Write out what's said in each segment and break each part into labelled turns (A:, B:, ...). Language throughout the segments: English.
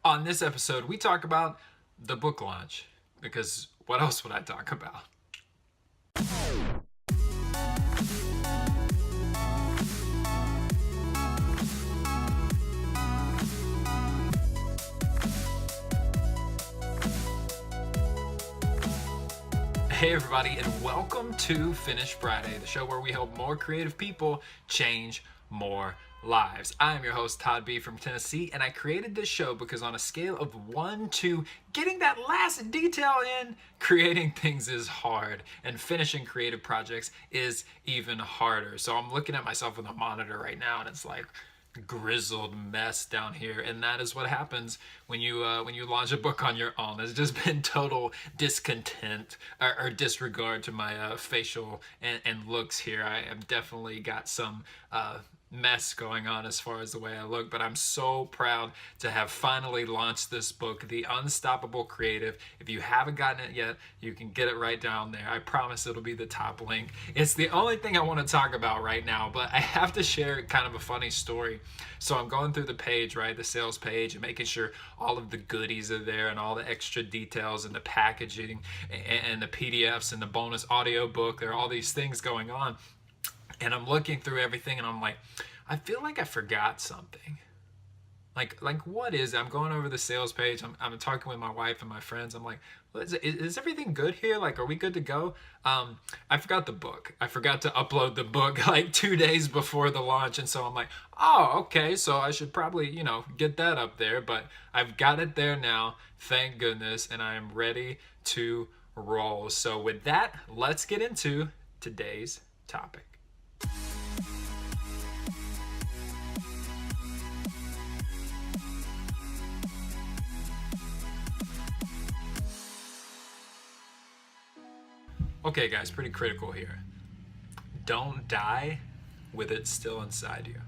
A: On this episode, we talk about the book launch, because what else would I talk about? Hey everybody, and welcome to Finish Friday, the show where we help more creative people change more lives. I'm your host, Todd B from Tennessee, and I created this show because on a scale of 1 to getting that last detail in, creating things is hard, and finishing creative projects is even harder. So I'm looking at myself on the monitor right now, and it's like grizzled mess down here, and that is what happens when you launch a book on your own. There's just been total discontent or disregard to my facial and looks here. I have definitely got some mess going on as far as the way I look, but I'm so proud to have finally launched this book, The Unstoppable Creative. If you haven't gotten it yet, you can get it right down there. I promise it'll be the top link. It's the only thing I want to talk about right now, but I have to share kind of a funny story. So I'm going through the page, right, the sales page, and making sure all of the goodies are there and all the extra details and the packaging and the PDFs and the bonus audio book. There are all these things going on. And I'm looking through everything and I'm like, I feel like I forgot something. Like what is it? I'm going over the sales page. I'm talking with my wife and my friends. I'm like, is everything good here? Like, are we good to go? I forgot the book. I forgot to upload the book like 2 days before the launch. And so I'm like, oh, okay. So I should probably, get that up there. But I've got it there now. Thank goodness. And I am ready to roll. So with that, let's get into today's topic. Okay guys, pretty critical here. Don't die with it still inside you.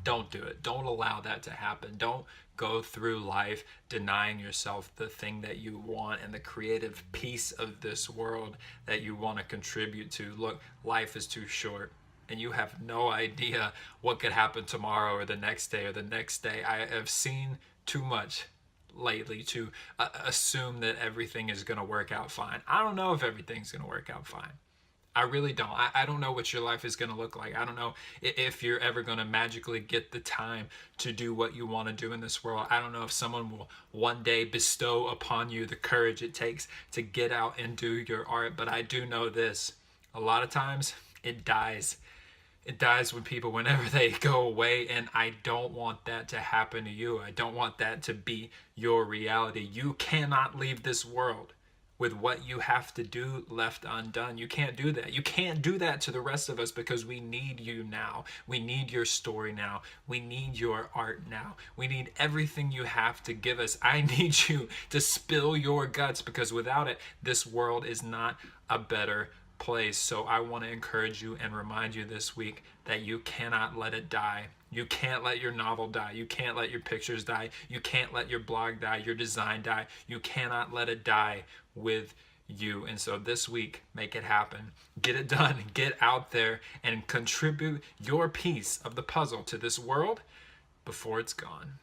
A: Don't do it. Don't allow that to happen. Don't go through life denying yourself the thing that you want and the creative piece of this world that you want to contribute to. Look, life is too short, and you have no idea what could happen tomorrow or the next day or the next day. I have seen too much lately to assume that everything is going to work out fine. I don't know if everything's going to work out fine. I really don't. I don't know what your life is going to look like. I don't know if you're ever going to magically get the time to do what you want to do in this world. I don't know if someone will one day bestow upon you the courage it takes to get out and do your art. But I do know this. A lot of times it dies. It dies when whenever they go away, and I don't want that to happen to you. I don't want that to be your reality. You cannot leave this world with what you have to do left undone. You can't do that. You can't do that to the rest of us because we need you now. We need your story now. We need your art now. We need everything you have to give us. I need you to spill your guts, because without it, this world is not a better place. So I want to encourage you and remind you this week that you cannot let it die. You can't let your novel die. You can't let your pictures die. You can't let your blog die, your design die. You cannot let it die with you. And so this week, make it happen. Get it done. Get out there and contribute your piece of the puzzle to this world before it's gone.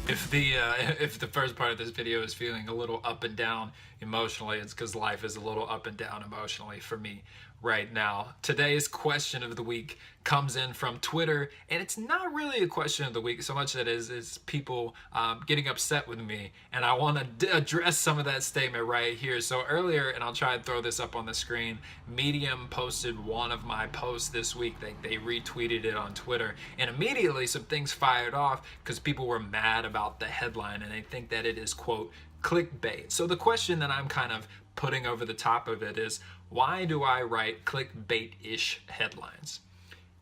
A: If the first part of this video is feeling a little up and down emotionally, it's because life is a little up and down emotionally for me right now. Today's question of the week comes in from Twitter, and it's not really a question of the week so much that is people getting upset with me, and I want to address some of that statement right here. So earlier, and I'll try and throw this up on the screen, Medium posted one of my posts this week. They retweeted it on Twitter, and immediately some things fired off because people were mad about the headline, and they think that it is, quote, clickbait. So the question that I'm kind of putting over the top of it is, why do I write clickbait-ish headlines?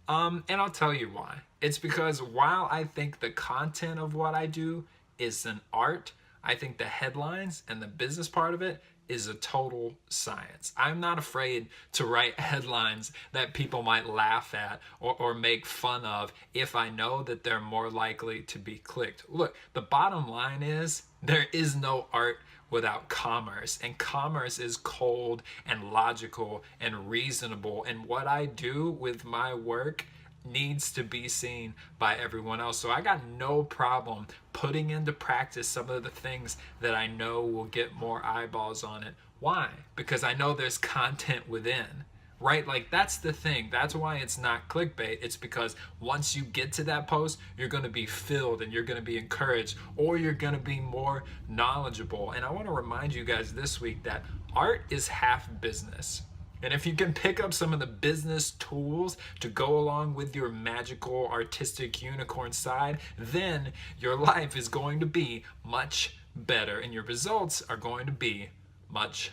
A: And I'll tell you why. It's because while I think the content of what I do is an art, I think the headlines and the business part of it is a total science. I'm not afraid to write headlines that people might laugh at or make fun of if I know that they're more likely to be clicked. Look, the bottom line is there is no art without commerce. And commerce is cold and logical and reasonable. And what I do with my work needs to be seen by everyone else. So I got no problem putting into practice some of the things that I know will get more eyeballs on it. Why? Because I know there's content within. Right? Like, that's the thing. That's why it's not clickbait. It's because once you get to that post, you're going to be filled and you're going to be encouraged, or you're going to be more knowledgeable. And I want to remind you guys this week that art is half business. And if you can pick up some of the business tools to go along with your magical artistic unicorn side, then your life is going to be much better and your results are going to be much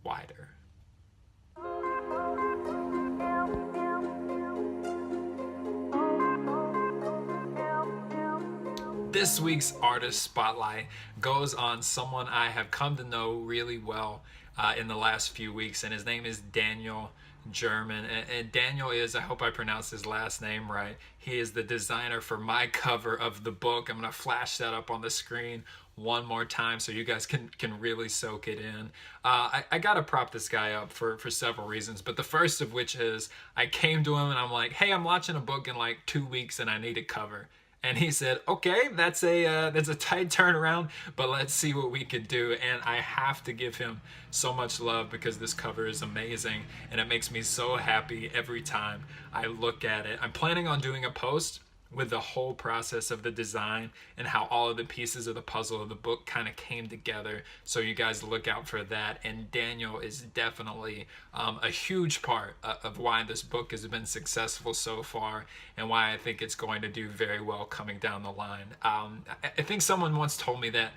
A: wider. This week's artist spotlight goes on someone I have come to know really well in the last few weeks, and his name is Daniel Jurman. And Daniel is, I hope I pronounced his last name right, he is the designer for my cover of the book. I'm going to flash that up on the screen one more time so you guys can really soak it in. I got to prop this guy up for several reasons, but the first of which is I came to him and I'm like, hey, I'm launching a book in like 2 weeks and I need a cover. And he said, okay, that's a tight turnaround, but let's see what we could do. And I have to give him so much love because this cover is amazing and it makes me so happy every time I look at it. I'm planning on doing a post with the whole process of the design and how all of the pieces of the puzzle of the book kind of came together. So you guys look out for that. And Daniel is definitely a huge part of why this book has been successful so far and why I think it's going to do very well coming down the line. I think someone once told me that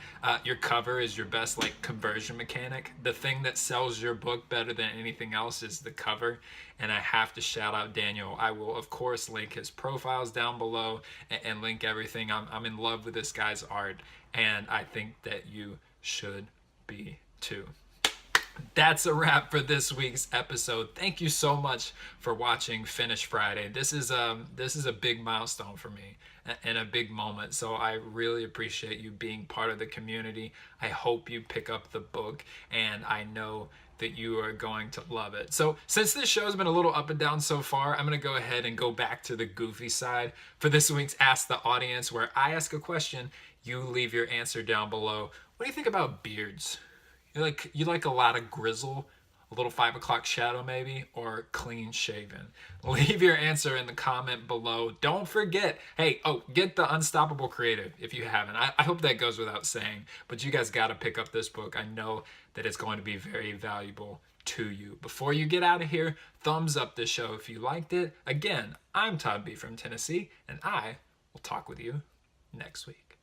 A: your cover is your best like conversion mechanic. The thing that sells your book better than anything else is the cover. And I have to shout out Daniel. I will, of course, link his profiles down below and link everything. I'm in love with this guy's art, and I think that you should be too. That's a wrap for this week's episode. Thank you so much for watching Finish Friday. This is a big milestone for me and a big moment. So I really appreciate you being part of the community. I hope you pick up the book, and I know that you are going to love it. So since this show's been a little up and down so far, I'm gonna go ahead and go back to the goofy side for this week's Ask the Audience, where I ask a question, you leave your answer down below. What do you think about beards? You like a lot of grizzle, a little 5 o'clock shadow maybe, or clean shaven? Leave your answer in the comment below. Don't forget, hey, get the Unstoppable Creative if you haven't. I hope that goes without saying, but you guys gotta pick up this book. I know that it's going to be very valuable to you. Before you get out of here, thumbs up this show if you liked it. Again, I'm Todd B from Tennessee, and I will talk with you next week.